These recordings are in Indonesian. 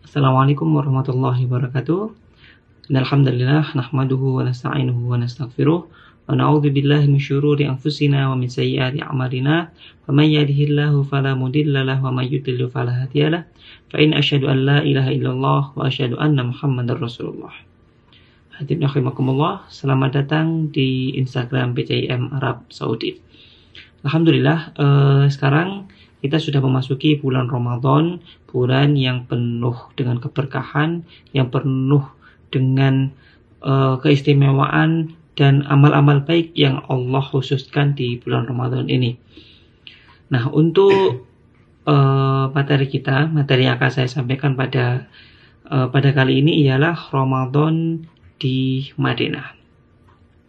Assalamualaikum warahmatullahi wabarakatuh. Alhamdulillah nahmaduhu wa nasta'inuhu wa nastaghfiruh wa na'udzu billahi min syururi anfusina wa min sayyiati a'malina. Faman yahdihillahu fala mudilla lahu wa may yudlil fala hadiyalah. Fa in asyhadu an la ilaha illallah wa asyhadu anna Muhammadar Rasulullah. Hadirin rahimakumullah, selamat datang di Instagram PCIM Arab Saudi. Alhamdulillah, sekarang kita sudah memasuki bulan Ramadan, bulan yang penuh dengan keberkahan, yang penuh dengan keistimewaan dan amal-amal baik yang Allah khususkan di bulan Ramadan ini. Nah, untuk materi yang akan saya sampaikan pada kali ini ialah Ramadan di Madinah.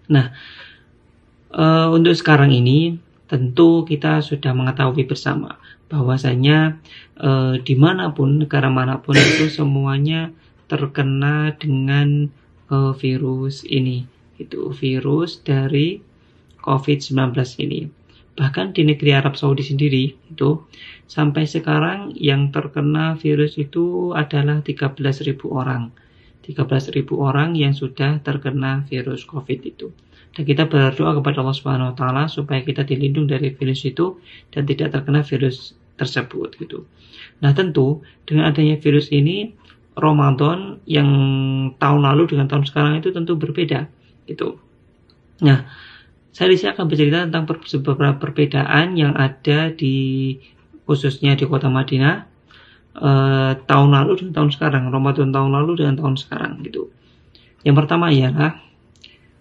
Nah, untuk sekarang ini tentu kita sudah mengetahui bersama bahwasanya dimanapun, negara manapun itu semuanya terkena dengan virus ini, itu virus dari COVID-19 ini. Bahkan di negeri Arab Saudi sendiri itu sampai sekarang yang terkena virus itu adalah 13.000 orang. 13.000 orang yang sudah terkena virus COVID itu. Dan kita berdoa kepada Allah Subhanahu wa taala supaya kita dilindungi dari virus itu dan tidak terkena virus tersebut gitu. Nah, tentu dengan adanya virus ini, Ramadan yang tahun lalu dengan tahun sekarang itu tentu berbeda gitu. Nah, saya di sini akan bercerita tentang beberapa perbedaan yang ada di khususnya di kota Madinah tahun lalu dan tahun sekarang, Ramadan tahun lalu dengan tahun sekarang gitu. Yang pertama ialah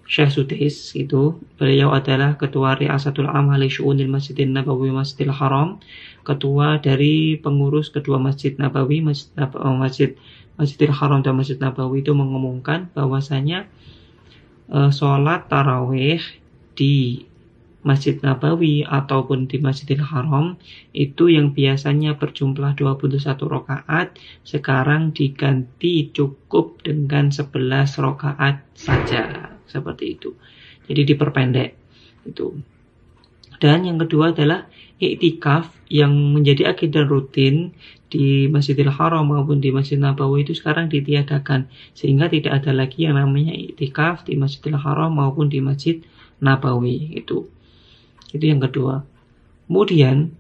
Syekh Sudais itu, beliau adalah ketua Riasatul Am li Syu'unil Masjidin Nabawi Masjidil Haram, ketua dari pengurus kedua Masjid Nabawi, Masjidil Haram dan Masjid Nabawi itu mengumumkan bahwasanya sholat tarawih di Masjid Nabawi ataupun di Masjidil Haram itu yang biasanya berjumlah 21 rakaat sekarang diganti cukup dengan 11 rakaat saja, seperti itu. Jadi diperpendek itu. Dan yang kedua adalah iktikaf yang menjadi agenda rutin di Masjidil Haram maupun di Masjid Nabawi itu sekarang ditiadakan, sehingga tidak ada lagi yang namanya iktikaf di Masjidil Haram maupun di Masjid Nabawi itu. Itu yang kedua. Kemudian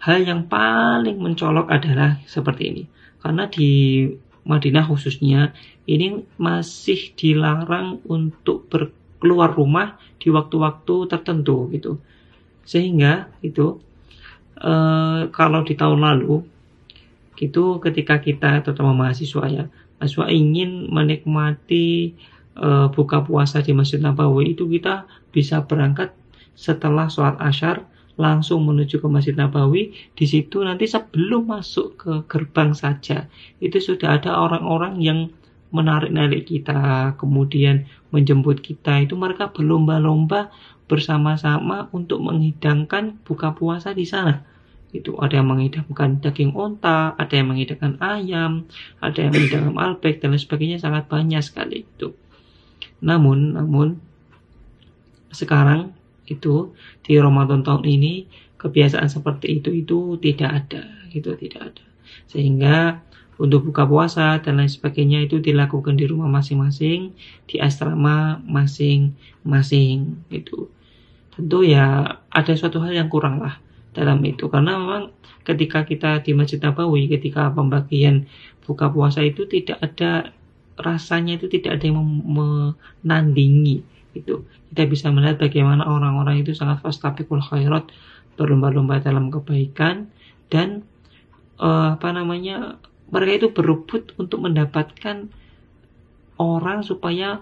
hal yang paling mencolok adalah seperti ini. Karena di Madinah khususnya ini masih dilarang untuk keluar rumah di waktu-waktu tertentu gitu. Sehingga itu kalau di tahun lalu gitu, ketika kita terutama mahasiswa ingin menikmati buka puasa di Masjid Nabawi itu, kita bisa berangkat setelah sholat Asyar langsung menuju ke Masjid Nabawi. Di situ nanti sebelum masuk ke gerbang saja itu sudah ada orang-orang yang menarik-narik kita, kemudian menjemput kita. Itu mereka berlomba-lomba bersama-sama untuk menghidangkan buka puasa di sana. Itu ada yang menghidangkan daging onta, ada yang menghidangkan ayam, ada yang menghidangkan albek dan lain sebagainya, sangat banyak sekali itu. Namun sekarang itu di Ramadan tahun ini kebiasaan seperti itu tidak ada gitu, tidak ada. Sehingga untuk buka puasa dan lain sebagainya itu dilakukan di rumah masing-masing, di asrama masing-masing itu. Tentu ya ada suatu hal yang kurang lah dalam itu, karena memang ketika kita di Masjid Nabawi, ketika pembagian buka puasa itu tidak ada rasanya, itu tidak ada yang menandingi itu. Kita bisa melihat bagaimana orang-orang itu sangat fastabiqul khairat, berlomba-lomba dalam kebaikan, dan mereka itu berebut untuk mendapatkan orang supaya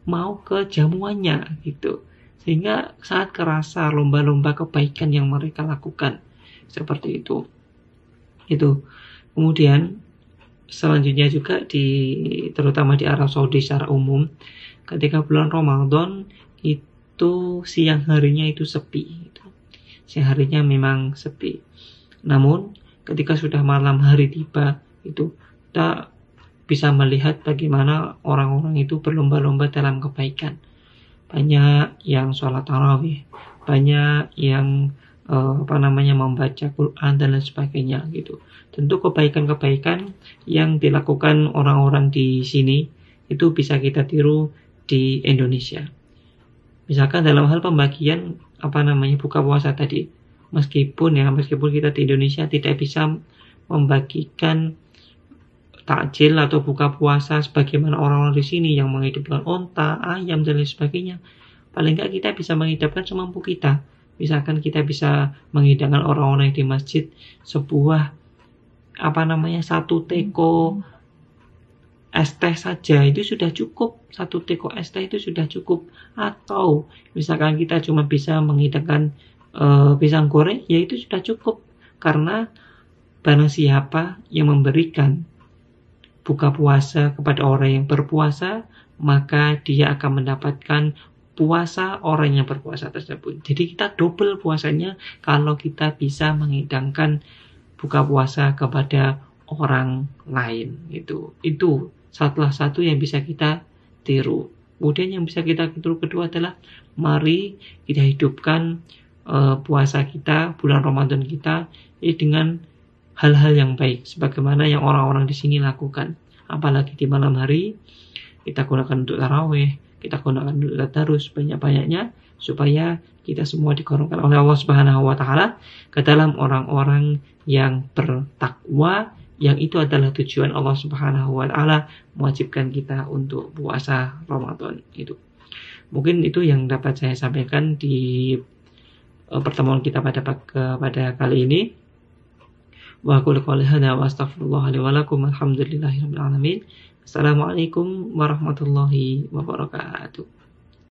mau ke jamuannya gitu. Sehingga sangat kerasa lomba-lomba kebaikan yang mereka lakukan seperti itu. Itu. Kemudian selanjutnya juga terutama di Arab Saudi secara umum, ketika bulan Ramadan itu siang harinya itu sepi gitu. Siang harinya memang sepi. Namun ketika sudah malam hari tiba itu, kita bisa melihat bagaimana orang-orang itu berlomba-lomba dalam kebaikan. Banyak yang sholat tarawih, banyak yang membaca Quran dan lain sebagainya gitu. Tentu kebaikan-kebaikan yang dilakukan orang-orang di sini itu bisa kita tiru di Indonesia. Misalkan dalam hal pembagian buka puasa tadi, meskipun kita di Indonesia tidak bisa membagikan takjil atau buka puasa sebagaimana orang-orang di sini yang menghidupkan onta, ayam dan lain sebagainya, paling nggak kita bisa menghidupkan semampu kita. Misalkan kita bisa menghidangkan orang-orang di masjid sebuah satu teko es teh saja itu sudah cukup. Satu teko es teh itu sudah cukup. Atau misalkan kita cuma bisa menghidangkan pisang goreng, ya itu sudah cukup. Karena barang siapa yang memberikan buka puasa kepada orang yang berpuasa, maka dia akan mendapatkan puasa orang yang berpuasa tersebut. Jadi kita double puasanya kalau kita bisa menghidangkan buka puasa kepada orang lain. Itu salah satu yang bisa kita tiru. Kemudian yang bisa kita tiru kedua adalah mari kita hidupkan puasa kita, bulan Ramadan kita dengan hal-hal yang baik sebagaimana yang orang-orang di sini lakukan. Apalagi di malam hari kita gunakan untuk tarawih, kita gunakan untuk tadarus banyak-banyaknya supaya kita semua digolongkan oleh Allah Subhanahu wa taala ke dalam orang-orang yang bertakwa, yang itu adalah tujuan Allah Subhanahu wa taala mewajibkan kita untuk puasa Ramadan itu. Mungkin itu yang dapat saya sampaikan di pertemuan kita pada kali ini. Wa aqulu qouli hadza wa astaghfirullah li wa lakum. Alhamdulillahirabbil alamin. Assalamualaikum warahmatullahi wabarakatuh.